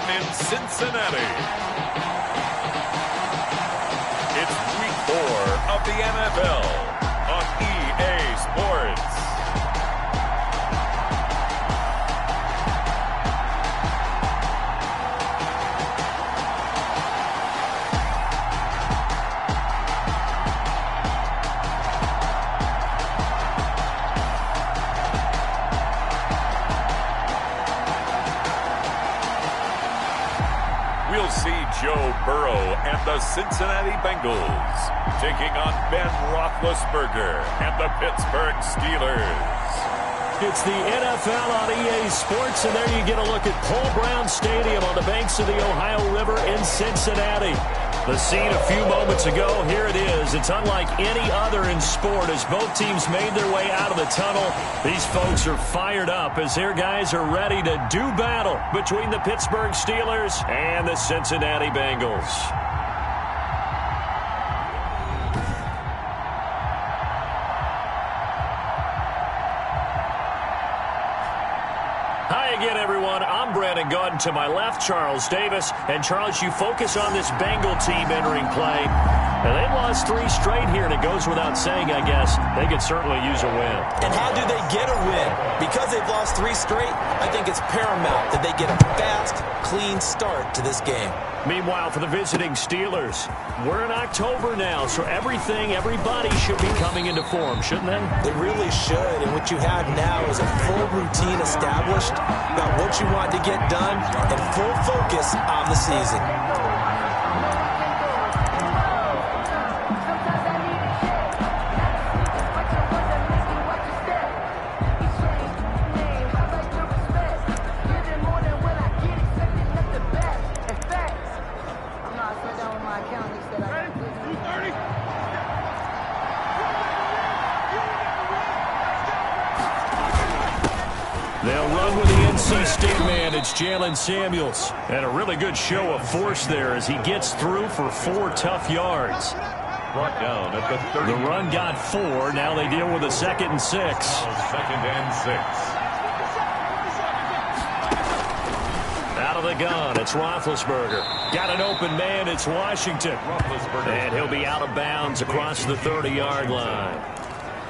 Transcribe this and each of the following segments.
in Cincinnati. It's week 4 of the NFL on EA Sports. We'll see Joe Burrow and the Cincinnati Bengals taking on Ben Roethlisberger and the Pittsburgh Steelers. It's the NFL on EA Sports, and there you get a look at Paul Brown Stadium on the banks of the Ohio River in Cincinnati. The scene a few moments ago, here it is. It's unlike any other in sport as both teams made their way out of the tunnel. These folks are fired up as their guys are ready to do battle between the Pittsburgh Steelers and the Cincinnati Bengals. Hi again, everyone. I'm Brandon Gaunt. To my left, Charles Davis. And, Charles, you focus on this Bengal team entering play. And they've lost 3 straight here, and it goes without saying, I guess, they could certainly use a win. And how do they get a win? Because they've lost 3 straight, I think it's paramount that they get a fast, clean start to this game. Meanwhile, for the visiting Steelers, we're in October now, so everybody should be coming into form, shouldn't they? They really should, and what you have now is a full routine established about what you want to get done and full focus on the season. They'll run with the NC State man. It's Jalen Samuels. And a really good show of force there as he gets through for 4 tough yards. Brought down at the 30. The run got 4. Now they deal with a 2nd and 6. Second and 6. Out of the gun, it's Roethlisberger. Got an open man, it's Washington. And he'll be out of bounds across the 30-yard line.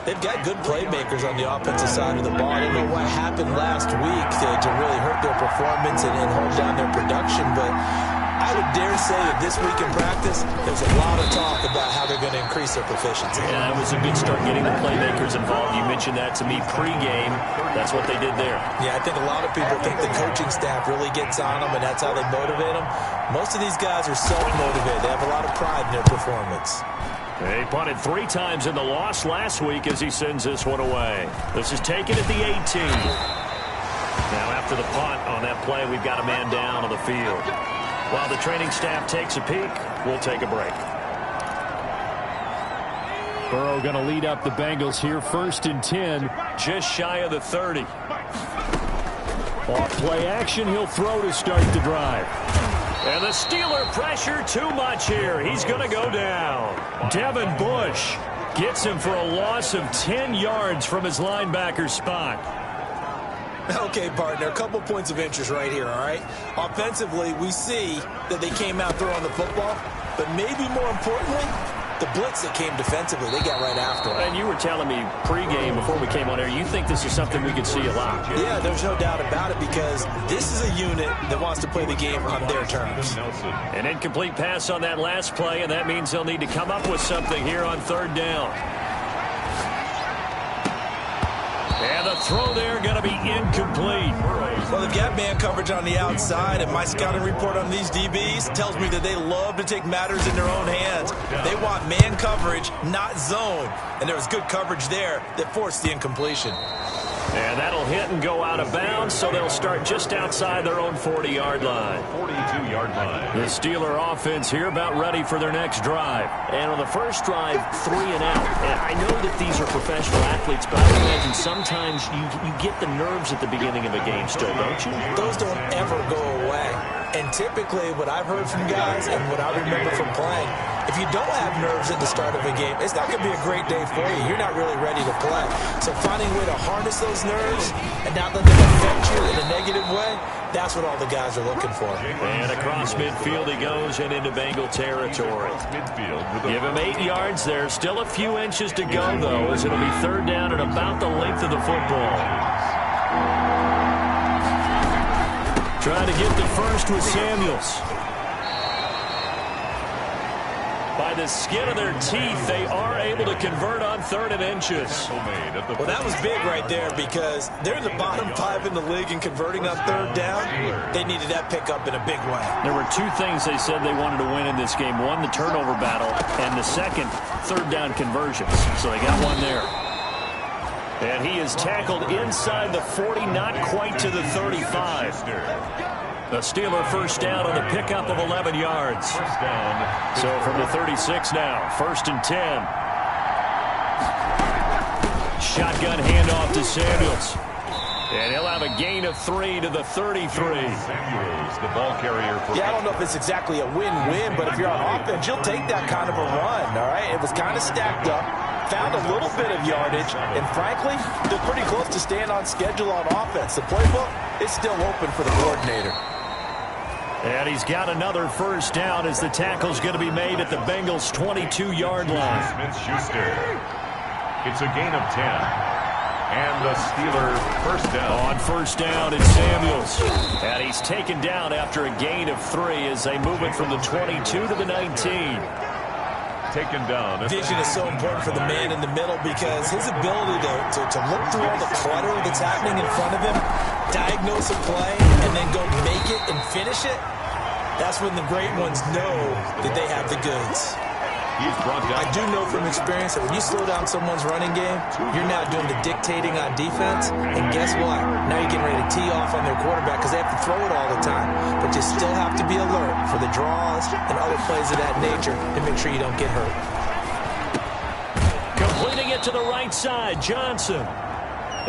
They've got good playmakers on the offensive side of the ball. I don't know what happened last week to really hurt their performance and hold down their production, but I would dare say that this week in practice, there's a lot of talk about how they're going to increase their proficiency. Yeah, that was a good start getting the playmakers involved. You mentioned that to me pregame. That's what they did there. Yeah, I think a lot of people think the coaching staff really gets on them, and that's how they motivate them. Most of these guys are self-motivated. They have a lot of pride in their performance. He punted 3 times in the loss last week as he sends this one away. This is taken at the 18. Now after the punt on that play, we've got a man down on the field. While the training staff takes a peek, we'll take a break. Burrow going to lead up the Bengals here, 1st and 10, just shy of the 30. Off play action, he'll throw to start the drive. And the Steeler pressure too much here. He's going to go down. Devin Bush gets him for a loss of 10 yards from his linebacker spot. Okay, partner, a couple points of interest right here, all right? Offensively, we see that they came out throwing the football, but maybe more importantly, the blitz that came defensively, they got right after it. And you were telling me pregame before we came on air, you think this is something we could see a lot. Yeah, there's no doubt about it because this is a unit that wants to play the game on their terms. An incomplete pass on that last play, and that means they'll need to come up with something here on 3rd down. And the throw there going to be incomplete. Well, they've got man coverage on the outside, and my scouting report on these DBs tells me that they love to take matters in their own hands. They want man coverage, not zone. And there was good coverage there that forced the incompletion. And that'll hit and go out of bounds, so they'll start just outside their own 40-yard line. 42-yard line. The Steeler offense here about ready for their next drive. And on the first drive, 3 and out. And I know that these are professional athletes, but I imagine sometimes you get the nerves at the beginning of a game still, don't you? Those don't ever go away. And typically what I've heard from guys and what I remember from playing, if if you don't have nerves at the start of a game, it's not going to be a great day for you. You're not really ready to play. So finding a way to harness those nerves and not let them affect you in a negative way, that's what all the guys are looking for. And across midfield he goes and into Bengal territory. Give him 8 yards there. Still a few inches to go, though, as it'll be third down and about the length of the football. Trying to get the first with Samuels. By the skin of their teeth, they are able to convert on 3rd and inches. Well, that was big right there because they're the bottom 5 in the league in converting on 3rd down. They needed that pickup in a big way. There were 2 things they said they wanted to win in this game. One, the turnover battle, and the second, 3rd down conversions. So they got one there. And he is tackled inside the 40, not quite to the 35. The Steeler first down on the pickup of 11 yards. So from the 36 now, 1st and 10. Shotgun handoff to Samuels. And he'll have a gain of 3 to the 33. Samuels, the ball carrier. Yeah, I don't know if it's exactly a win-win, but if you're on offense, you'll take that kind of a run, all right? It was kind of stacked up. Found a little bit of yardage, and frankly, they're pretty close to staying on schedule on offense. The playbook is still open for the coordinator. And he's got another first down as the tackle's going to be made at the Bengals' 22-yard line. Smith-Schuster. It's a gain of 10. And the Steeler first down. On first down, it's Samuels. And he's taken down after a gain of 3 as they move it from the 22 to the 19. Taken down. Vision is so important for the man in the middle because his ability to look through all the clutter that's happening in front of him, diagnose a play, and then go make it and finish it, that's when the great ones know that they have the goods. He's brought down. I do know from experience that when you slow down someone's running game, you're now doing the dictating on defense, and guess what? Now you're getting ready to tee off on their quarterback because they have to throw it all the time. But you still have to be alert for the draws and other plays of that nature to make sure you don't get hurt. Completing it to the right side, Johnson.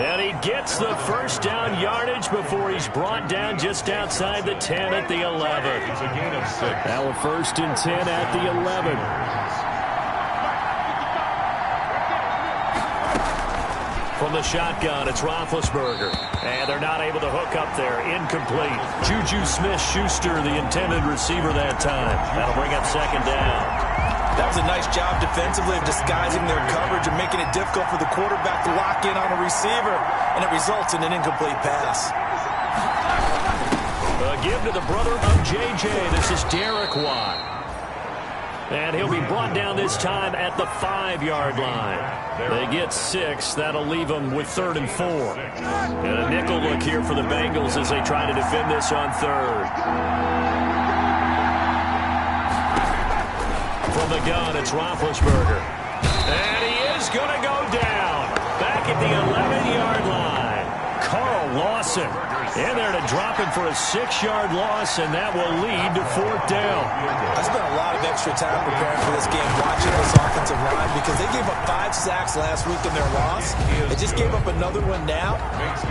And he gets the first down yardage before he's brought down just outside the 10 at the 11. It's a gain of 6. Now a 1st and 10 at the 11. From the shotgun, it's Roethlisberger. And they're not able to hook up there. Incomplete. Juju Smith-Schuster, the intended receiver that time. That'll bring up 2nd down. That was a nice job defensively of disguising their coverage and making it difficult for the quarterback to lock in on a receiver, and it results in an incomplete pass. A give to the brother of J.J. This is Derek Watt. And he'll be brought down this time at the 5-yard line. They get 6. That'll leave them with 3rd and 4. And a nickel look here for the Bengals as they try to defend this on 3rd. From the gun, it's Roethlisberger. And he is going to go down. Back at the 11-yard line. Carl Lawson in there to drop him for a 6-yard loss, and that will lead to 4th down. I spent a lot of extra time preparing for this game, watching this offensive line, because they gave up 5 sacks last week in their loss. They just gave up another one now.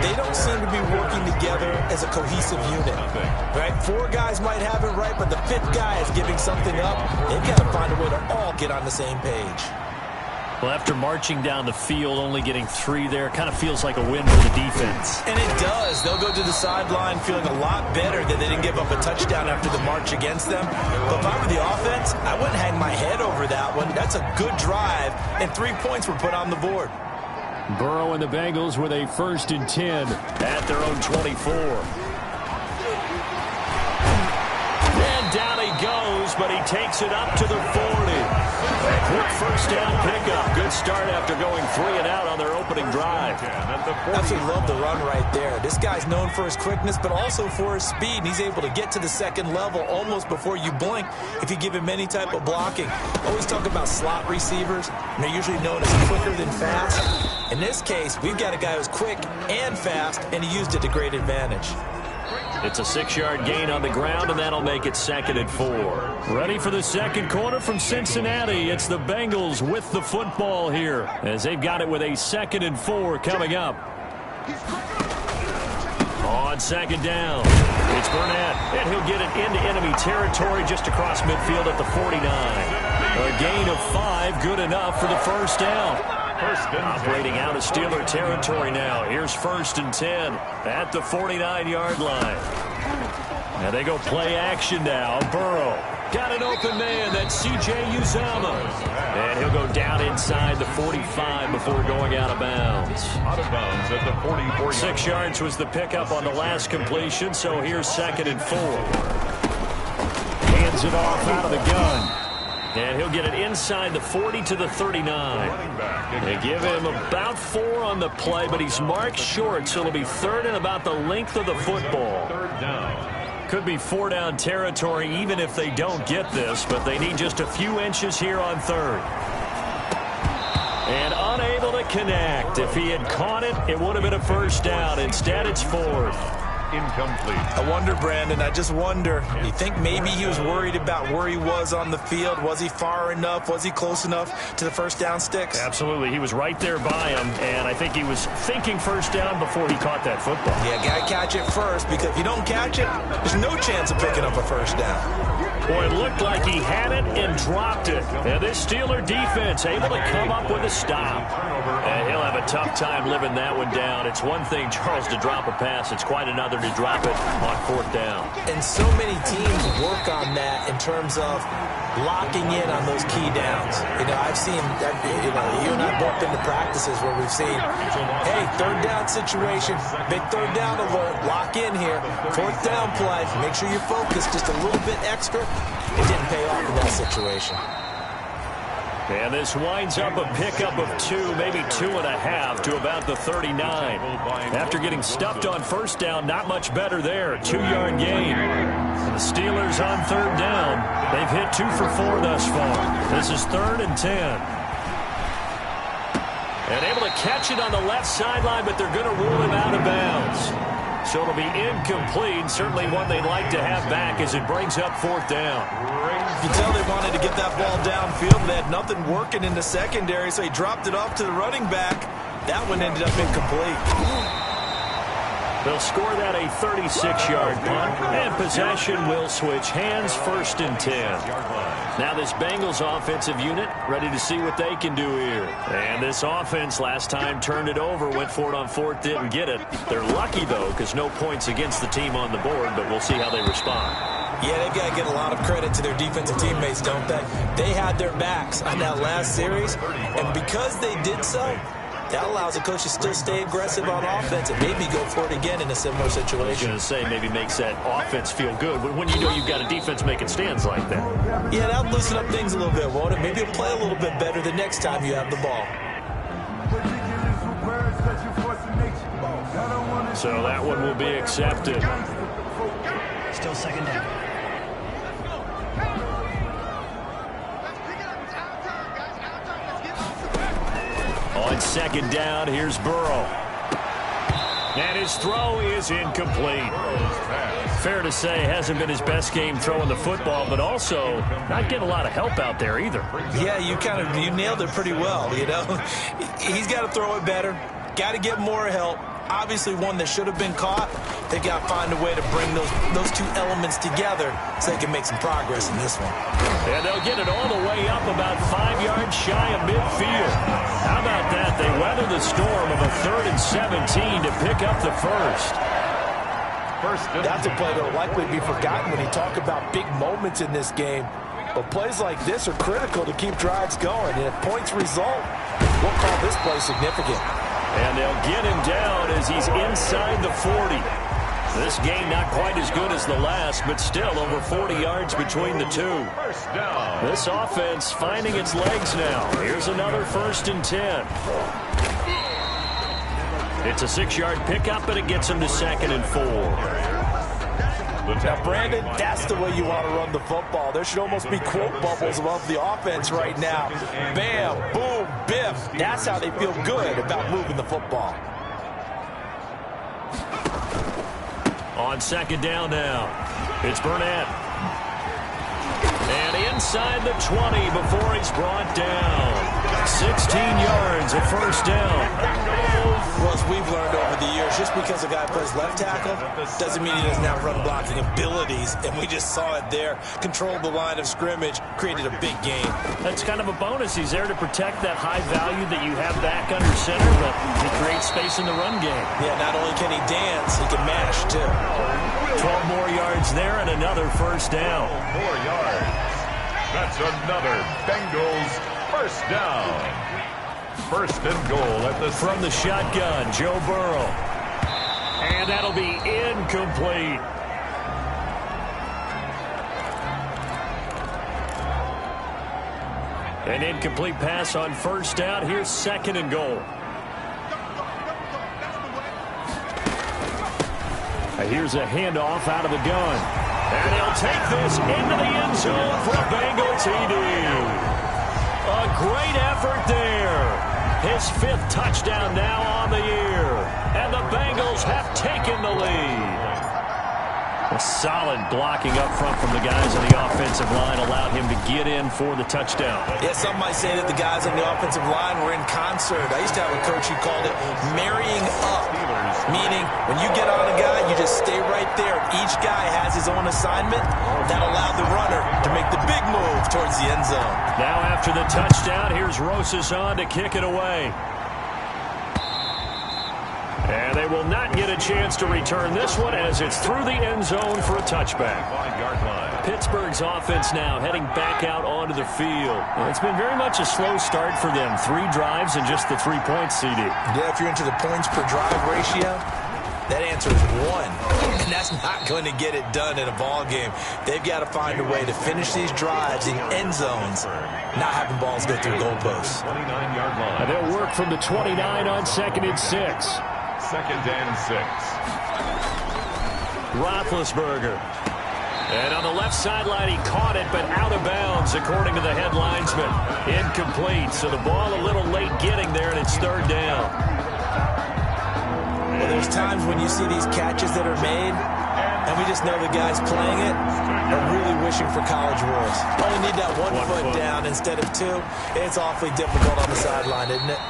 They don't seem to be working together as a cohesive unit. Right? 4 guys might have it right, but the 5th guy is giving something up. They've got to find a way to all get on the same page. Well, after marching down the field, only getting 3 there, kind of feels like a win for the defense. And it does. They'll go to the sideline feeling a lot better that they didn't give up a touchdown after the march against them. But if I were the offense, I wouldn't hang my head over that one. That's a good drive, and 3 points were put on the board. Burrow and the Bengals with a 1st and 10 at their own 24. And down he goes, but he takes it up to the 40. Quick first down pickup. Good start after going 3 and out on their opening drive. Absolutely love the run right there. This guy's known for his quickness, but also for his speed. And he's able to get to the 2nd level almost before you blink if you give him any type of blocking. Always talk about slot receivers, and they're usually known as quicker than fast. In this case, we've got a guy who's quick and fast, and he used it to great advantage. It's a 6-yard gain on the ground, and that'll make it 2nd and 4. Ready for the second quarter from Cincinnati. It's the Bengals with the football here as they've got it with a 2nd and 4 coming up. On 2nd down, it's Burnett, and he'll get it into enemy territory just across midfield at the 49. A gain of 5, good enough for the first down. Operating out of Steeler territory now. Here's 1st and 10 at the 49-yard line. Now they go play action now. Burrow got an open man. That's C.J. Uzomah. And he'll go down inside the 45 before going out of bounds. Out of bounds at the 44. 6 yards was the pickup on the last completion, so here's 2nd and 4. Hands it off out of the gun. And he'll get it inside the 40 to the 39. They give him about 4 on the play, but he's marked short, so it'll be 3rd and about the length of the football. 3rd down. Could be 4-down territory even if they don't get this, but they need just a few inches here on 3rd. And unable to connect. If he had caught it, it would have been a 1st down. Instead, it's 4th. Incomplete. I wonder, Brandon, I just wonder, you think maybe he was worried about where he was on the field? Was he far enough? Was he close enough to the 1st down sticks? Absolutely. He was right there by him, and I think he was thinking 1st down before he caught that football. Yeah, got to catch it first, because if you don't catch it, there's no chance of picking up a 1st down. Boy, it looked like he had it and dropped it. And this Steeler defense able to come up with a stop. And he'll have a tough time living that one down. It's one thing, Charles, to drop a pass. It's quite another to drop it on 4th down. And so many teams work on that in terms of locking in on those key downs. You know, I've seen, you and I both been to practices where we've seen, hey, 3rd down situation, big 3rd down alert, lock in here, 4th down play, make sure you're focused just a little bit extra. It didn't pay off in that situation. And this winds up a pickup of 2, maybe 2.5 to about the 39. After getting stuffed on 1st down, not much better there. 2-yard gain. And the Steelers on 3rd down. They've hit 2 for 4 thus far. This is 3rd and 10. And able to catch it on the left sideline, but they're going to rule him out of bounds. So it'll be incomplete. Certainly one they'd like to have back as it brings up 4th down. You can tell they wanted to get that ball downfield. They had nothing working in the secondary, so he dropped it off to the running back. That one ended up incomplete. They'll score that a 36-yard punt, and possession will switch hands. 1st and 10. Now this Bengals offensive unit ready to see what they can do here. And this offense last time turned it over, went for it on 4th, didn't get it. They're lucky, though, because no points against the team on the board, but we'll see how they respond. Yeah, they've got to get a lot of credit to their defensive teammates, don't they? They had their backs on that last series, and because they did so, that allows the coach to still stay aggressive on offense and maybe go for it again in a similar situation. I was going to say maybe makes that offense feel good when you know you've got a defense making stands like that. Yeah, that'll loosen up things a little bit, won't it? Maybe you'll play a little bit better the next time you have the ball. So that one will be accepted. Still 2nd down. On 2nd down, here's Burrow. And his throw is incomplete. Fair to say, hasn't been his best game throwing the football, but also not getting a lot of help out there either. Yeah, you nailed it pretty well, you know. He's got to throw it better. Got to get more help. Obviously one that should have been caught. They've got to find a way to bring those 2 elements together so they can make some progress in this one. And they'll get it all the way up about 5 yards shy of midfield. How about that? They weather the storm of a 3rd and 17 to pick up the 1st. That's a play that will likely be forgotten when you talk about big moments in this game. But plays like this are critical to keep drives going. And if points result, we'll call this play significant. And they'll get him down as he's inside the 40. This game not quite as good as the last, but still over 40 yards between the 2. This offense finding its legs now. Here's another 1st and 10. It's a 6-yard pickup, but it gets him to 2nd and 4. Now, Brandon, that's the way you want to run the football. There should almost be quote bubbles above the offense right now. Bam, boom, biff. That's how they feel good about moving the football. On 2nd down now, it's Burnett. And inside the 20 before he's brought down. 16 yards, a first down. Well, as we've learned over the years, just because a guy plays left tackle doesn't mean he doesn't have run blocking abilities, and we just saw it there. Controlled the line of scrimmage, created a big gain. That's kind of a bonus. He's there to protect that high value that you have back under center, but he creates space in the run game. Yeah, not only can he dance, he can mash, too. 12 more yards there and another first down. 12 more yards. That's another Bengals first down. First and goal at the from the shotgun, Joe Burrow. And that'll be incomplete. An incomplete pass on first down. Here's second and goal. Here's a handoff out of the gun. And he'll take this into the end zone for a Bengal TD. A great effort there. His 5th touchdown now on the year. And the Bengals have taken the lead. A solid blocking up front from the guys on the offensive line allowed him to get in for the touchdown. Yeah, some might say that the guys on the offensive line were in concert. I used to have a coach who called it marrying up, meaning when you get on a guy, you just stay right there. Each guy has his own assignment. That allowed the runner to make the big move towards the end zone. Now after the touchdown, here's Rosas on to kick it away. And they will not get a chance to return this one as it's through the end zone for a touchback. Pittsburgh's offense now heading back out onto the field. Well, it's been very much a slow start for them. 3 drives and just the 3 points, CD. Yeah, if you're into the points per drive ratio, that answer is 1. And that's not going to get it done in a ball game. They've got to find a way to finish these drives in end zones, not having balls go through goalposts. 29-yard line. And they'll work from the 29 on 2nd and 6. 2nd and 6. Roethlisberger. And on the left sideline, he caught it, but out of bounds, according to the head linesman. Incomplete, so the ball a little late getting there, and it's 3rd down. Well, there's times when you see these catches that are made, and we just know the guys playing it are really wishing for college rules. Only need that one foot down instead of 2. It's awfully difficult on the sideline, isn't it?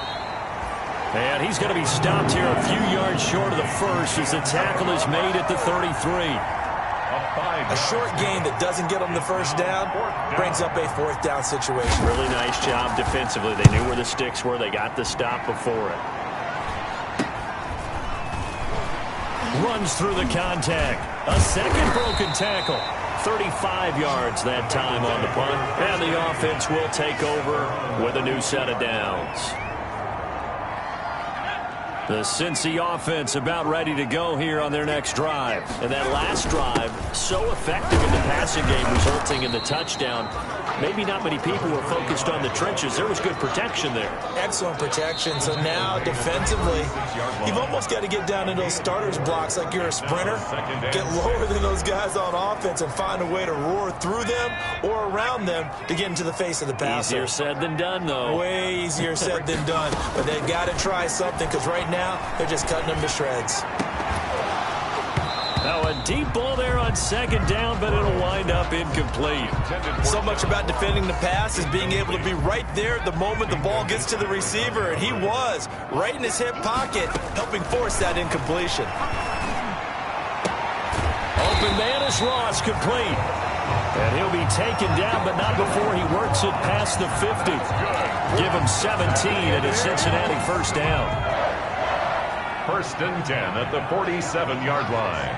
And he's going to be stopped here a few yards short of the first as the tackle is made at the 33. A short gain that doesn't get them the first down brings up a 4th down situation. Really nice job defensively. They knew where the sticks were. They got the stop before it. Runs through the contact. A second broken tackle. 35 yards that time on the punt. And the offense will take over with a new set of downs. The Cincy offense about ready to go here on their next drive. And that last drive, so effective in the passing game, resulting in the touchdown. Maybe not many people were focused on the trenches. There was good protection there. Excellent protection. So now, defensively, you've almost got to get down into those starters blocks like you're a sprinter. Get lower than those guys on offense and find a way to roar through them or around them to get into the face of the passer. Easier said than done, though. Way easier said than done. But they've got to try something because right now, they're just cutting them to shreds. Now a deep ball there on 2nd down, but it'll wind up incomplete. So much about defending the pass is being able to be right there at the moment the ball gets to the receiver, and he was right in his hip pocket, helping force that incompletion. Open man is Ross, complete. And he'll be taken down, but not before he works it past the 50. Give him 17 at a Cincinnati first down. 1st and 10 at the 47-yard line.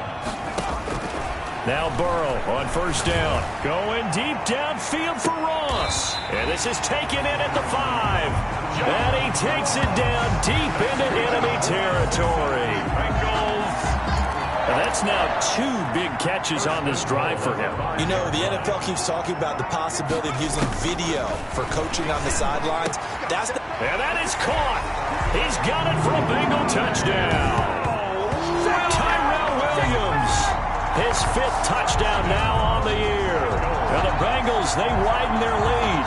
Now Burrow on first down. Going deep downfield for Ross. And this is taken in at the 5. And he takes it down deep into enemy territory. And that's now 2 big catches on this drive for him. You know, the NFL keeps talking about the possibility of using video for coaching on the sidelines. And that is caught. He's got it for a Bengal touchdown. Tyrell Williams, his 5th touchdown now on the year. And the Bengals, they widen their lead.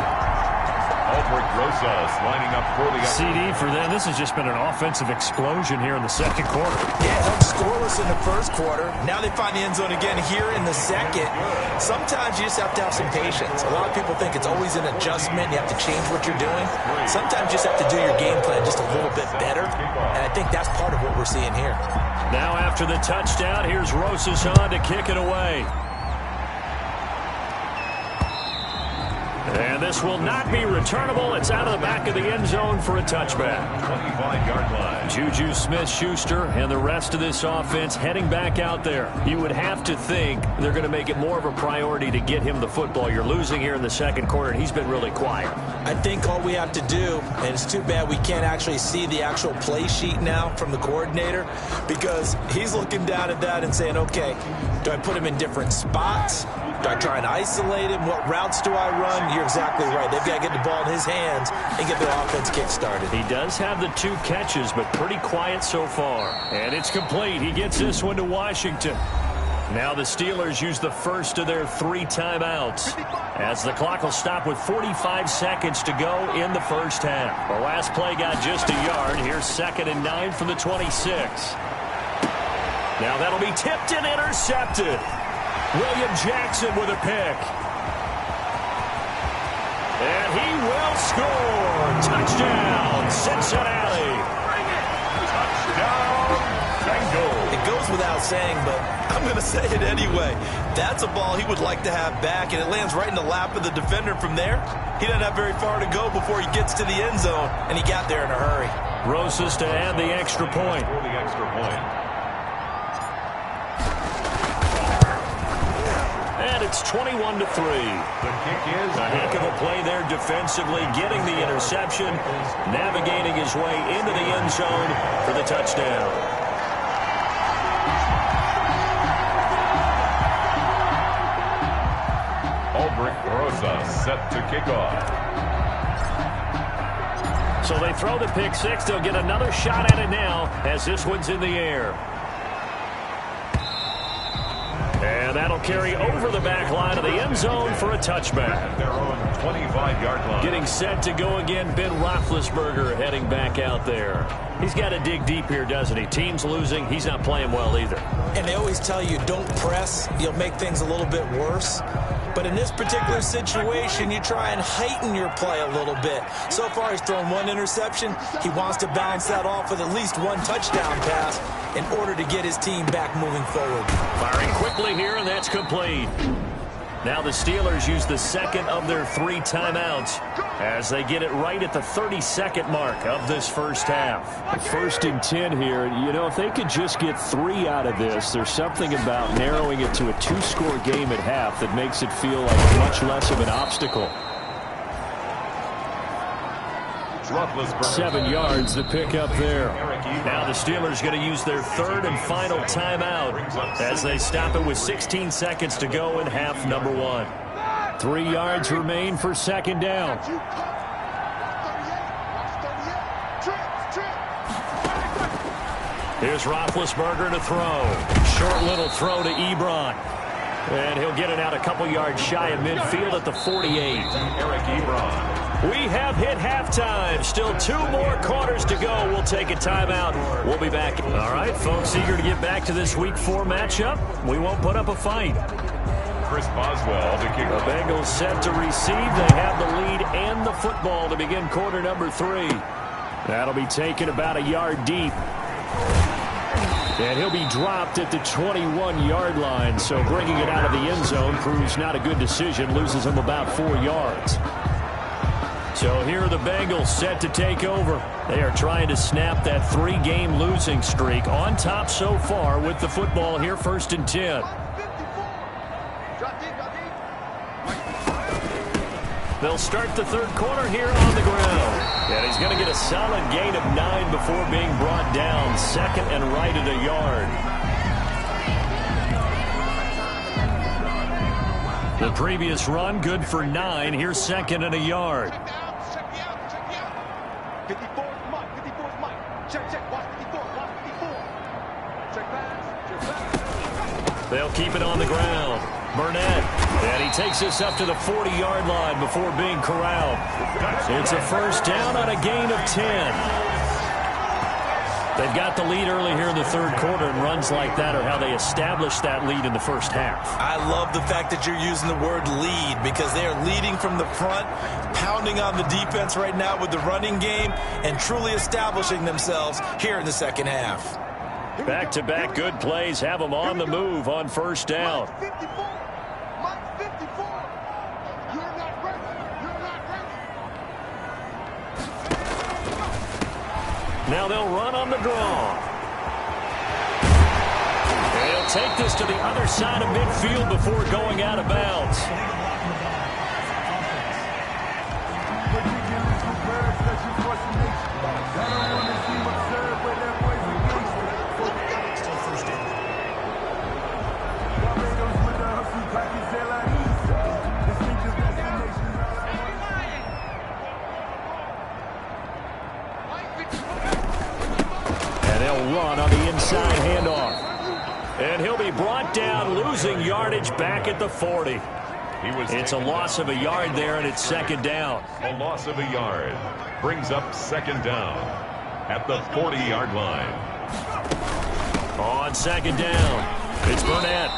Rosas lining up for the CD for them. This has just been an offensive explosion here in the second quarter. Yeah, held scoreless in the first quarter. Now they find the end zone again here in the second. Sometimes you just have to have some patience. A lot of people think it's always an adjustment. You have to change what you're doing. Sometimes you just have to do your game plan just a little bit better. And I think that's part of what we're seeing here. Now after the touchdown, here's Rosas on to kick it away. And this will not be returnable. It's out of the back of the end zone for a touchback. 25-yard line. Juju Smith-Schuster and the rest of this offense heading back out there. You would have to think they're going to make it more of a priority to get him the football. You're losing here in the second quarter, and he's been really quiet. I think all we have to do, and it's too bad we can't actually see the actual play sheet now from the coordinator, because he's looking down at that and saying, okay, do I put him in different spots? Do I try and isolate him? What routes do I run? You're exactly right. They've got to get the ball in his hands and get their offense kick-started. He does have the 2 catches, but pretty quiet so far. And it's complete. He gets this one to Washington. Now the Steelers use the first of their 3 timeouts, as the clock will stop with 45 seconds to go in the first half. The last play got just a yard. Here's 2nd and 9 from the 26. Now that'll be tipped and intercepted. William Jackson with a pick. And he will score. Touchdown, Cincinnati. Touchdown, Bengals. It goes without saying, but I'm going to say it anyway. That's a ball he would like to have back, and it lands right in the lap of the defender from there. He doesn't have very far to go before he gets to the end zone, and he got there in a hurry. Rosas to add the extra point. For the extra point. And it's 21-3. The kick is a heck of a play there defensively, getting the interception, navigating his way into the end zone for the touchdown. Rosas set to kick off. So they throw the pick 6. They'll get another shot at it now as this one's in the air. And that'll carry over the back line of the end zone for a touchback. Their own 25-yard line. Getting set to go again, Ben Roethlisberger heading back out there. He's got to dig deep here, doesn't he? Team's losing. He's not playing well either. And they always tell you, don't press. You'll make things a little bit worse. But in this particular situation, you try and heighten your play a little bit. So far, he's thrown 1 interception. He wants to balance that off with at least 1 touchdown pass in order to get his team back moving forward. Firing quickly here, and that's complete. Now the Steelers use the 2nd of their 3 timeouts as they get it right at the 32nd mark of this first half. 1st and 10 here. You know, if they could just get 3 out of this, there's something about narrowing it to a 2-score game at half that makes it feel like much less of an obstacle. 7 yards to pick up there. Now the Steelers going to use their 3rd and final timeout as they stop it with 16 seconds to go in half number 1. 3 yards remain for 2nd down. Here's Roethlisberger to throw. Short little throw to Ebron. And he'll get it out a couple yards shy of midfield at the 48. Eric Ebron. We have hit halftime. Still 2 more quarters to go. We'll take a timeout. We'll be back. All right, folks, eager to get back to this Week 4 matchup. We won't put up a fight. Chris Boswell to kick. The Bengals set to receive. They have the lead and the football to begin quarter number 3. That'll be taken about a yard deep. And he'll be dropped at the 21-yard line. So bringing it out of the end zone proves not a good decision. Loses him about 4 yards. So here are the Bengals set to take over. They are trying to snap that 3-game losing streak. On top so far with the football here, 1st and 10. They'll start the 3rd quarter here on the ground. And he's going to get a solid gain of 9 before being brought down. 2nd and right at a yard. The previous run, good for 9. Here's 2nd and a yard. They'll keep it on the ground. Burnett. And he takes this up to the 40-yard line before being corralled. It's a first down on a gain of 10. They've got the lead early here in the third quarter, and runs like that are how they establish that lead in the first half. I love the fact that you're using the word lead because they are leading from the front, pounding on the defense right now with the running game, and truly establishing themselves here in the second half. Back-to-back good plays have them on the move on first down. Now they'll run on the draw. And he'll take this to the other side of midfield before going out of bounds. Run on the inside handoff. And he'll be brought down, losing yardage back at the 40. It's a loss of a yard there, and it's second down. A loss of a yard brings up second down at the 40-yard line. On second down, it's Burnett.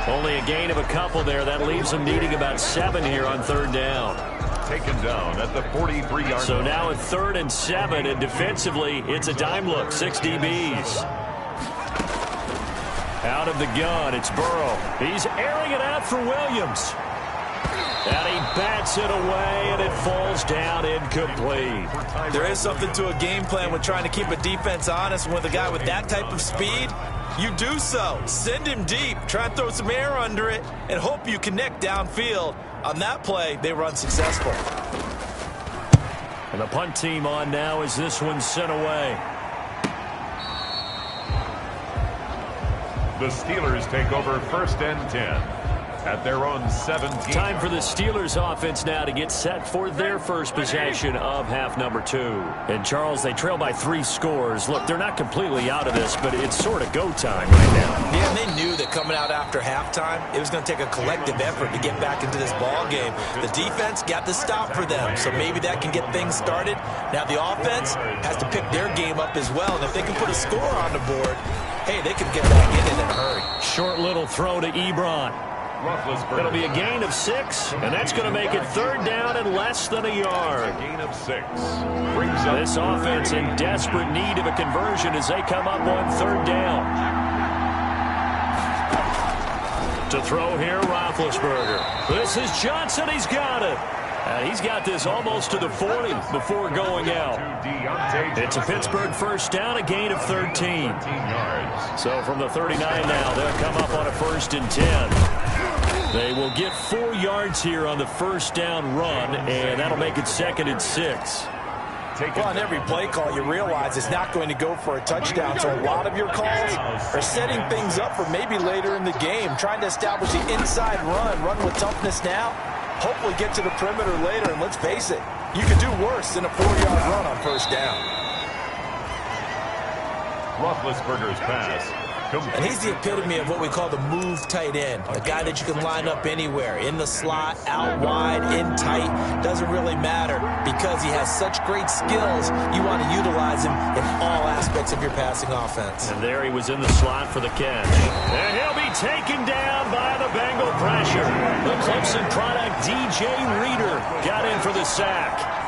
Only a gain of a couple there. That leaves them needing about 7 here on third down. Taken down at the 43-yard line. So now at 3rd and 7, and defensively, it's a dime look. 6 DBs. Out of the gun, it's Burrow. He's airing it out for Williams. And he bats it away, and it falls down incomplete. There is something to a game plan when trying to keep a defense honest. With a guy with that type of speed, you do so. Send him deep. Try and throw some air under it and hope you connect downfield. On that play, they were unsuccessful. And the punt team on now as this one's sent away. The Steelers take over 1st and 10 at their own 17. Time for the Steelers offense now to get set for their first possession of half number 2. And Charles, they trail by 3 scores. Look, they're not completely out of this, but it's sort of go time right now. Yeah, and they knew that coming out after halftime, it was going to take a collective effort to get back into this ball game. The defense got the stop for them, so maybe that can get things started. Now the offense has to pick their game up as well, and if they can put a score on the board, hey, they can get back in it in a hurry. Short little throw to Ebron. It'll be a gain of 6, and that's going to make it 3rd down and less than a yard. A gain of 6. This offense in desperate need of a conversion as they come up on 3rd down. To throw here, Roethlisberger. This is Johnson. He's got it. And he's got this almost to the 40 before going out. It's a Pittsburgh first down, a gain of 13. So from the 39 now, they'll come up on a 1st and 10. They will get 4 yards here on the first down run, and that'll make it 2nd and 6. Well, on every play call, you realize it's not going to go for a touchdown, so a lot of your calls are setting things up for maybe later in the game, trying to establish the inside run with toughness now, hopefully get to the perimeter later, and let's face it, you could do worse than a 4-yard run on first down. Roethlisberger's pass. And he's the epitome of what we call the move tight end, a guy that you can line up anywhere, in the slot, out wide, in tight, doesn't really matter because he has such great skills. You want to utilize him in all aspects of your passing offense. And there he was in the slot for the catch. And he'll be taken down by the Bengal pressure. The Clemson product, DJ Reader, got in for the sack.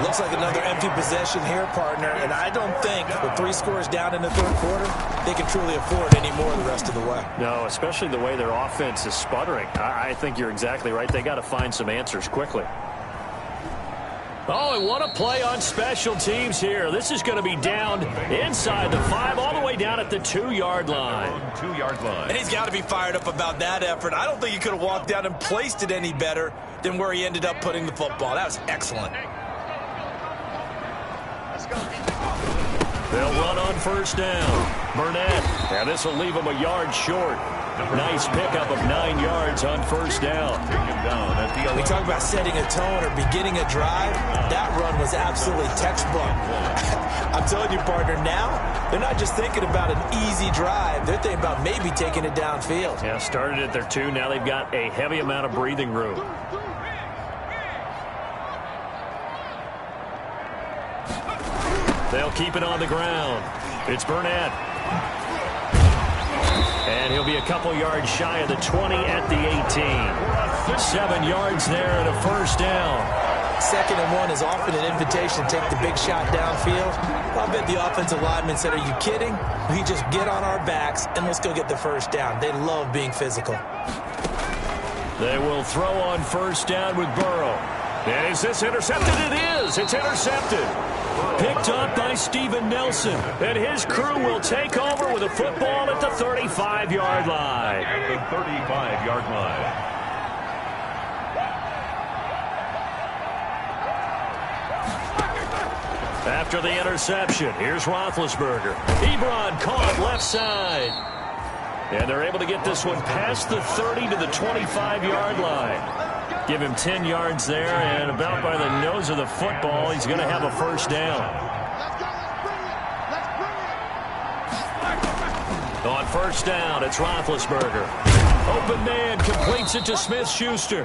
Looks like another empty possession here, partner, and I don't think with 3 scores down in the 3rd quarter, they can truly afford any more the rest of the way. No, especially the way their offense is sputtering. I think you're exactly right. They got to find some answers quickly. Oh, and what a play on special teams here. This is going to be down inside the 5, all the way down at the 2-yard line. 2-yard line. And he's got to be fired up about that effort. I don't think he could have walked down and placed it any better than where he ended up putting the football. That was excellent. They'll run on first down. Burnett. And this will leave them a yard short. Nice pickup of 9 yards on first down. We talk about setting a tone or beginning a drive. That run was absolutely textbook. I'm telling you, partner, now they're not just thinking about an easy drive. They're thinking about maybe taking it downfield. Yeah, started at their 2. Now they've got a heavy amount of breathing room. They'll keep it on the ground. It's Burnett. And he'll be a couple yards shy of the 20 at the 18. 7 yards there and a first down. 2nd and 1 is often an invitation to take the big shot downfield. I bet the offensive lineman said, are you kidding? We just get on our backs and let's go get the first down. They love being physical. They will throw on first down with Burrow. And is this intercepted? It is. It's intercepted. Picked up by Steven Nelson. And his crew will take over with a football at the 35-yard line. At the 35-yard line. After the interception, here's Roethlisberger. Ebron caught left side. And they're able to get this one past the 30 to the 25-yard line. Give him 10 yards there, and about by the nose of the football, he's going to have a first down. On first down, it's Roethlisberger. Open man completes it to Smith-Schuster.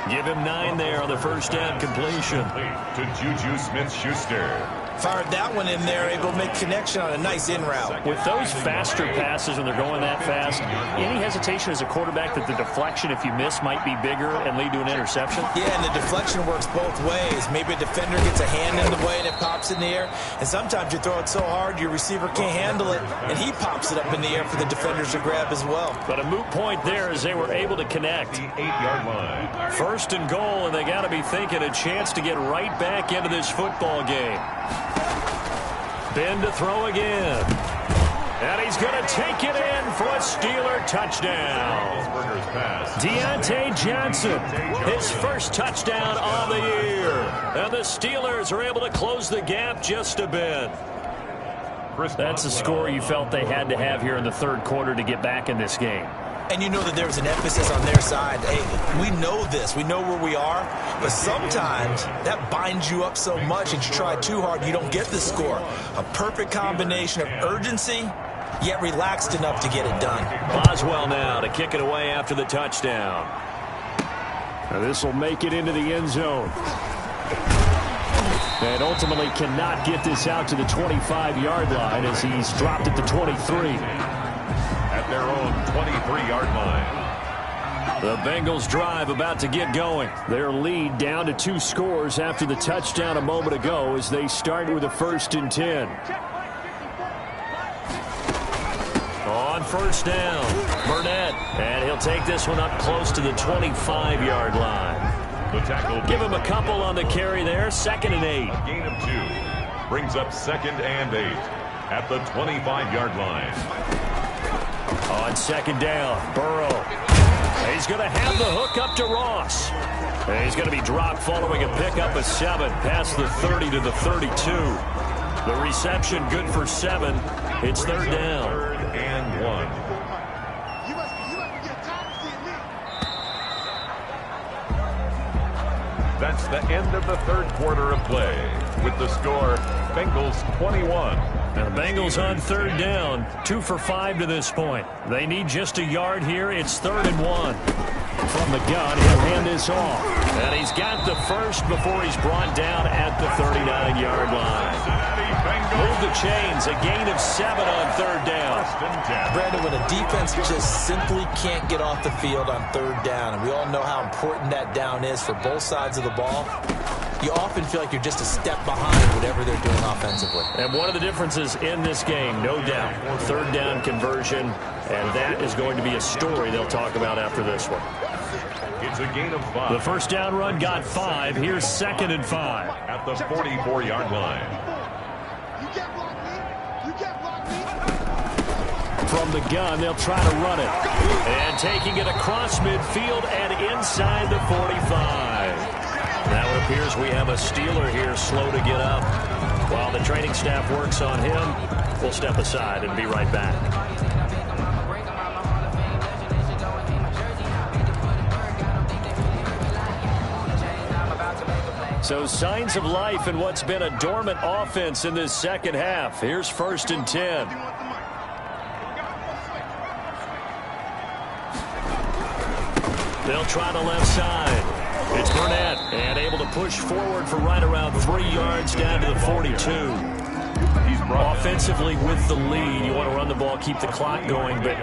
Give him 9 there on the first down completion. To Juju Smith-Schuster. Fired that one in there, able to make connection on a nice in route. With those faster passes when they're going that fast, any hesitation as a quarterback that the deflection, if you miss, might be bigger and lead to an interception? Yeah, and the deflection works both ways. Maybe a defender gets a hand in the way and it pops in the air. And sometimes you throw it so hard your receiver can't handle it, and he pops it up in the air for the defenders to grab as well. But a moot point there as they were able to connect. The 8-yard line. First and goal, and they got to be thinking a chance to get right back into this football game. Ben to throw again. And he's going to take it in for a Steeler touchdown. Deontay Johnson, his first touchdown on the year. And the Steelers are able to close the gap just a bit. That's a score you felt they had to have here in the third quarter to get back in this game. And you know that there was an emphasis on their side. Hey, we know this. We know where we are. But sometimes that binds you up so much and you try too hard, you don't get the score. A perfect combination of urgency, yet relaxed enough to get it done. Boswell now to kick it away after the touchdown. Now this will make it into the end zone. And ultimately cannot get this out to the 25-yard line as he's dropped at the 23. At their own 23-yard line. The Bengals drive about to get going. Their lead down to 2 scores after the touchdown a moment ago as they start with a 1st and 10. On first down, Burnett. And he'll take this one up close to the 25-yard line. The tackle. Give him a couple on the carry there. 2nd and 8. A gain of 2. Brings up 2nd and 8 at the 25-yard line. On 2nd down, Burrow. He's going to have the hook up to Ross. And he's going to be dropped following a pickup of 7 past the 30 to the 32. The reception good for 7. It's 3rd down. 3rd and 1. That's the end of the third quarter of play. With the score, Bengals 21. Now the Bengals on 3rd down, 2 for 5 to this point. They need just a yard here. It's 3rd and 1. From the gun, he'll hand this off. And he's got the first before he's brought down at the 39-yard line. Move the chains, a gain of 7 on 3rd down. Brandon, when a defense just simply can't get off the field on 3rd down, and we all know how important that down is for both sides of the ball, you often feel like you're just a step behind whatever they're doing offensively. And one of the differences in this game, no doubt, 3rd down conversion, and that is going to be a story they'll talk about after this one. It's a gain of 5. The first down run got 5. Here's 2nd and 5. At the 44-yard line. From the gun, they'll try to run it. And taking it across midfield and inside the 45. Now it appears we have a Steeler here slow to get up. While the training staff works on him, we'll step aside and be right back. So signs of life in what's been a dormant offense in this second half. Here's 1st and 10. They'll try the left side. It's Burnett, and able to push forward for right around 3 yards down to the 42. Offensively with the lead, you want to run the ball, keep the clock going, but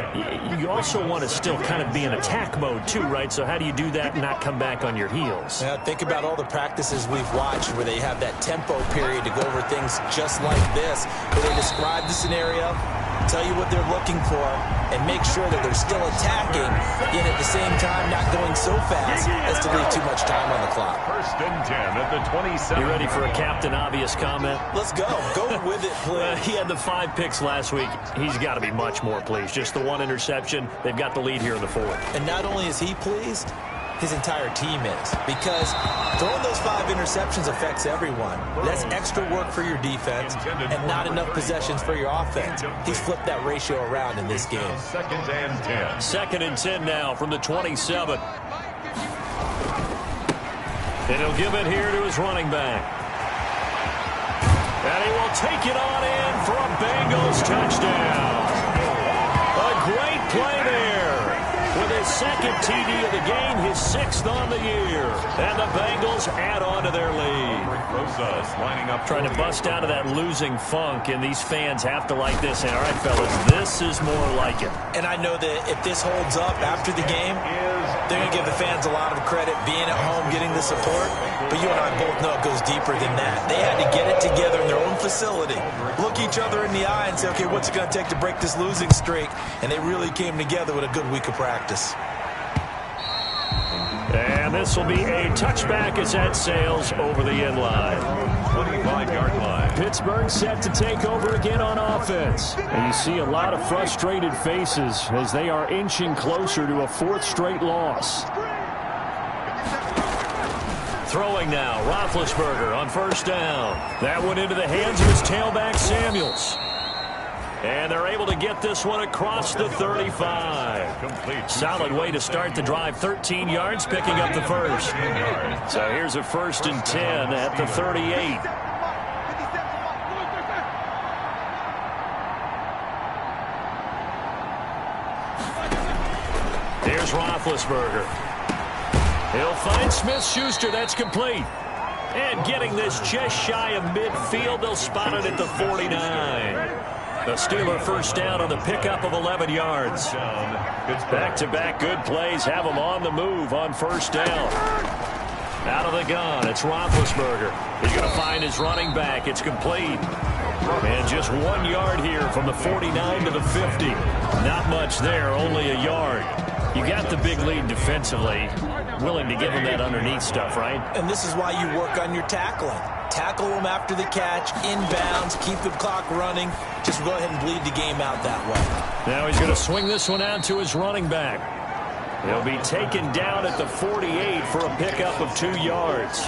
you also want to still kind of be in attack mode too, right? So how do you do that and not come back on your heels? Yeah, think about all the practices we've watched where they have that tempo period to go over things just like this, where they describe the scenario, tell you what they're looking for, and make sure that they're still attacking, yet at the same time not going so fast as to leave too much time on the clock. 1st and 10 at the 27. You ready for a Captain Obvious comment? Let's go. Go with it, please. He had the 5 picks last week. He's got to be much more pleased. Just the 1 interception. They've got the lead here in the 4th. And not only is he pleased, his entire team is. Because throwing those 5 interceptions affects everyone. That's extra work for your defense and not enough possessions for your offense. He's flipped that ratio around in this game. 2nd and 10. 2nd and 10 now from the 27. And he'll give it here to his running back. And he will take it on in for a Bengals touchdown. A great play there. With his 2nd TD of the game, his 6th on the year. And the Bengals add on to their lead. Rosas lining up, trying to bust out of that losing funk, and these fans have to like this. And all right, fellas, this is more like it. And I know that if this holds up after the game, they're going to give the fans a lot of credit being at home, getting the support. But you and I both know it goes deeper than that. They had to get it together in their own facility, look each other in the eye and say, okay, what's it going to take to break this losing streak? And they really came together with a good week of practice. And this will be a touchback as that sails over the end line. 25-yard line. Pittsburgh set to take over again on offense. And you see a lot of frustrated faces as they are inching closer to a 4th straight loss. Throwing now, Roethlisberger on 1st down. That one into the hands of his tailback, Samuels. And they're able to get this one across the 35. Complete. Solid way to start the drive. 13 yards, picking up the 1st. So here's a 1st and 10 at the 38. Here's Roethlisberger. He'll find Smith-Schuster. That's complete. And getting this just shy of midfield, they'll spot it at the 49. The Steeler 1st down on the pickup of 11 yards. Back-to-back good plays have them on the move on 1st down. Out of the gun, it's Roethlisberger. He's going to find his running back. It's complete. And just 1 yard here from the 49 to the 50. Not much there, only a yard. You got the big lead defensively. Willing to give him that underneath stuff, right? And this is why you work on your tackling. Tackle them after the catch, inbounds, keep the clock running. Just go ahead and bleed the game out that way. Now he's going to swing this one out to his running back. He'll be taken down at the 48 for a pickup of 2 yards.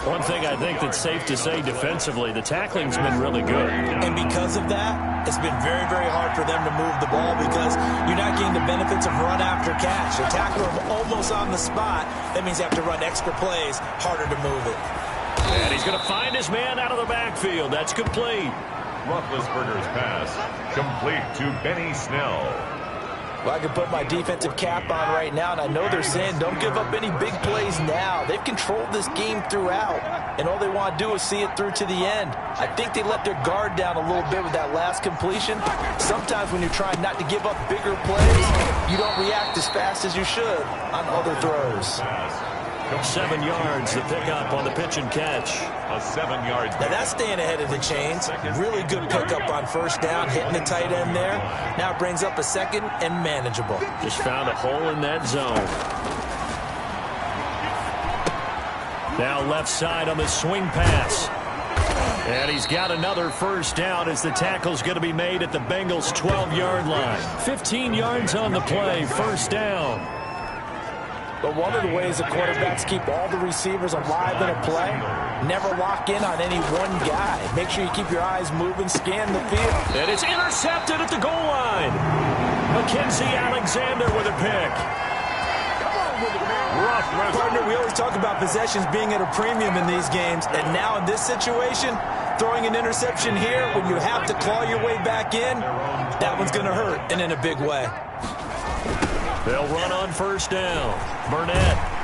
One thing I think that's safe to say defensively, the tackling's been really good. And because of that, it's been very, very hard for them to move the ball because you're not getting the benefits of run after catch. They tackle them almost on the spot. That means you have to run extra plays, harder to move it. And he's going to find his man out of the backfield. That's complete. Roethlisberger's pass complete to Benny Snell. Well, I can put my defensive cap on right now, and I know they're saying don't give up any big plays now. They've controlled this game throughout, and all they want to do is see it through to the end. I think they let their guard down a little bit with that last completion. Sometimes when you're trying not to give up bigger plays, you don't react as fast as you should on other throws. 7 yards, the pickup on the pitch and catch. A 7-yard. Now that's staying ahead of the chains. Really good pickup on 1st down, hitting the tight end there. Now it brings up a 2nd and manageable. Just found a hole in that zone. Now left side on the swing pass. And he's got another 1st down as the tackle's going to be made at the Bengals' 12-yard line. 15 yards on the play, 1st down. But one of the ways the quarterbacks keep all the receivers alive in a play, never lock in on any one guy. Make sure you keep your eyes moving, scan the field. And it's intercepted at the goal line. Mackenzie Alexander with a pick. Partner, we always talk about possessions being at a premium in these games, and now in this situation, throwing an interception here when you have to claw your way back in, that one's going to hurt, and in a big way. They'll run on first down. Burnett.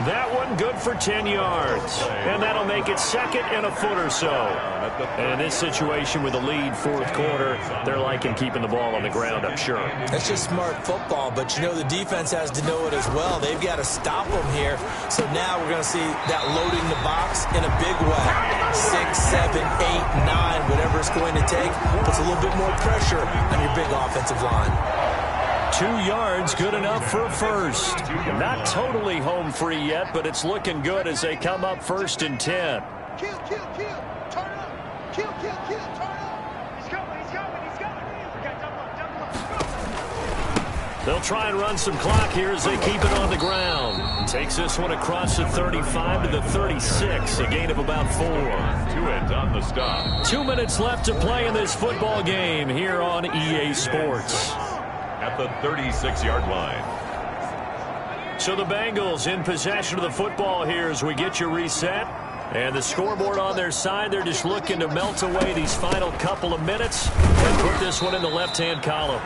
That one good for 10 yards. And that'll make it second and a foot or so. And in this situation with the lead fourth quarter, they're liking keeping the ball on the ground, I'm sure. That's just smart football, but you know the defense has to know it as well. They've got to stop them here. So now we're going to see that loading the box in a big way. 6, 7, 8, 9, whatever it's going to take, puts a little bit more pressure on your big offensive line. 2 yards, good enough for a first. Not totally home free yet, but it's looking good as they come up first and 10. Kill, kill, kill. Turn up. Kill, kill, kill. Turn up. He's going, he's going, he's going. Okay, double up. They'll try and run some clock here as they keep it on the ground. Takes this one across the 35 to the 36, a gain of about 4. 2 ends on the stop. 2 minutes left to play in this football game here on EA Sports. At the 36-yard line. So the Bengals in possession of the football here as we get you reset. And the scoreboard on their side, they're just looking to melt away these final couple of minutes and put this one in the left-hand column.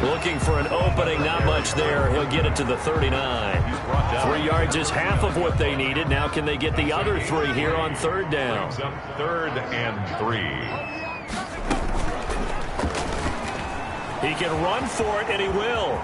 Looking for an opening, not much there. He'll get it to the 39. 3 yards is half of what they needed. Now can they get the other 3 here on third down? 3rd and 3. He can run for it, and he will.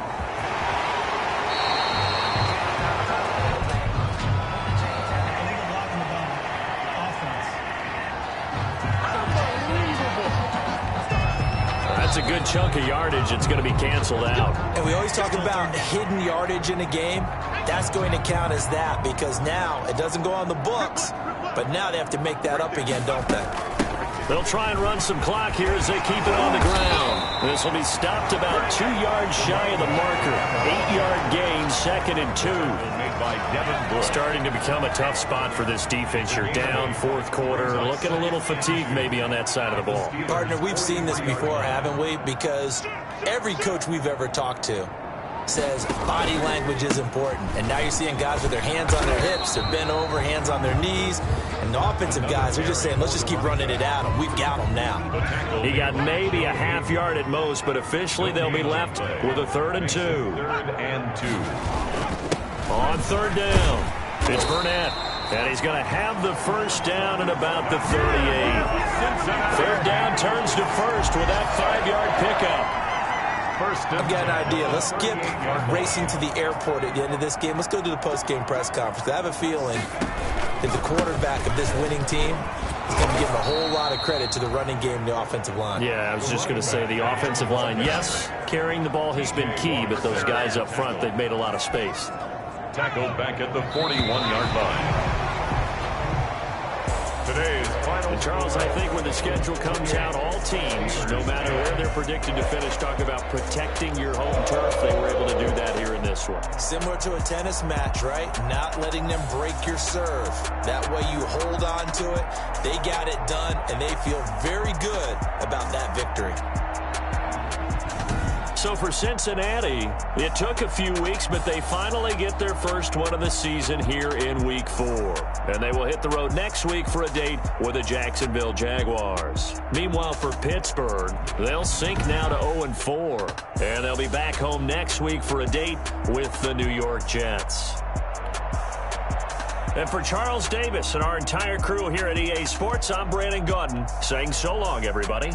That's a good chunk of yardage. It's going to be canceled out. And we always talk about hidden yardage in a game. That's going to count as that because now it doesn't go on the books, but now they have to make that up again, don't they? They'll try and run some clock here as they keep it on the ground. This will be stopped about 2 yards shy of the marker. 8-yard gain, 2nd and 2. Starting to become a tough spot for this defense. You're down fourth quarter. Looking a little fatigued maybe on that side of the ball. Partner, we've seen this before, haven't we? Because every coach we've ever talked to says body language is important. And now you're seeing guys with their hands on their hips, they're bent over, hands on their knees. And the offensive guys, they're just saying, let's just keep running it out. And we've got them now. He got maybe a half yard at most, but officially they'll be left with a 3rd and 2. 3rd and 2. On third down, it's Burnett. And he's going to have the first down at about the 38. Third down turns to first with that 5-yard pickup. I've got an idea. Let's skip racing to the airport at the end of this game. Let's go to the post-game press conference. I have a feeling that the quarterback of this winning team is going to give a whole lot of credit to the running game and the offensive line. Yeah, I was just going to say the offensive line, yes, carrying the ball has been key, but those guys up front, they've made a lot of space. Tackled back at the 41-yard line. Today's final. And Charles, I think when the schedule comes out, all teams, no matter where they're predicted to finish, talk about protecting your home turf. They were able to do that here in this one. Similar to a tennis match, right? Not letting them break your serve. That way you hold on to it. They got it done, and they feel very good about that victory. So for Cincinnati, it took a few weeks, but they finally get their first one of the season here in Week 4. And they will hit the road next week for a date with the Jacksonville Jaguars. Meanwhile, for Pittsburgh, they'll sink now to 0-4. And they'll be back home next week for a date with the New York Jets. And for Charles Davis and our entire crew here at EA Sports, I'm Brandon Gaudin saying so long, everybody.